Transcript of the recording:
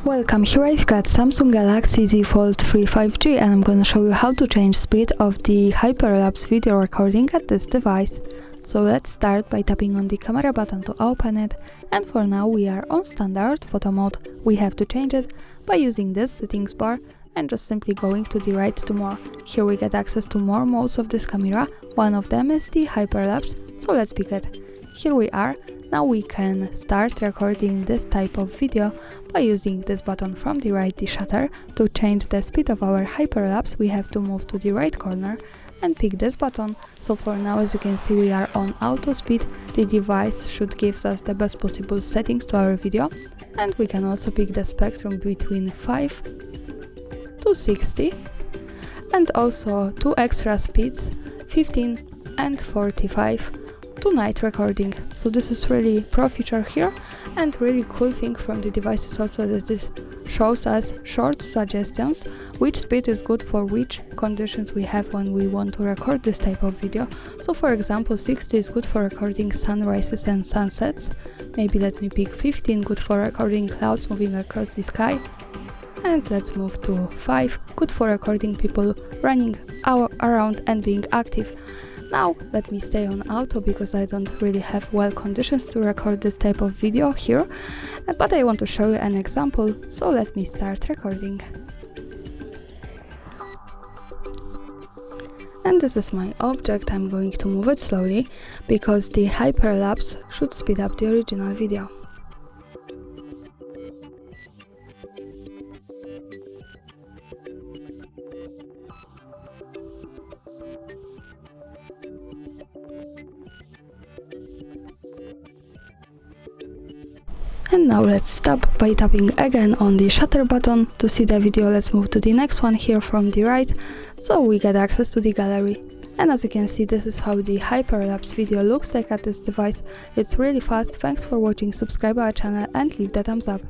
Welcome, here I've got Samsung Galaxy Z Fold 3 5G and I'm gonna show you how to change speed of the Hyperlapse video recording at this device. So let's start by tapping on the camera button to open it, and for now we are on standard photo mode. We have to change it by using this settings bar and just simply going to the right to more. Here we get access to more modes of this camera, one of them is the Hyperlapse, so let's pick it. Here we are. Now we can start recording this type of video by using this button from the right, the shutter. To change the speed of our hyperlapse, we have to move to the right corner and pick this button. So for now, as you can see, we are on auto speed. The device should give us the best possible settings to our video, and we can also pick the spectrum between 5 to 60 and also two extra speeds, 15 and 45. To night recording. So this is really pro feature here, and really cool thing from the device is also that it shows us short suggestions which speed is good for which conditions we have when we want to record this type of video. So for example, 60 is good for recording sunrises and sunsets. Maybe let me pick 15, good for recording clouds moving across the sky. And let's move to 5, good for recording people running around and being active. Now let me stay on auto because I don't really have well conditions to record this type of video here, but I want to show you an example, so let me start recording. And this is my object. I'm going to move it slowly because the hyperlapse should speed up the original video. And now let's stop by tapping again on the shutter button to see the video. Let's move to the next one here from the right, so we get access to the gallery. And as you can see, this is how the hyperlapse video looks like at this device. It's really fast. Thanks for watching, subscribe our channel and leave the thumbs up.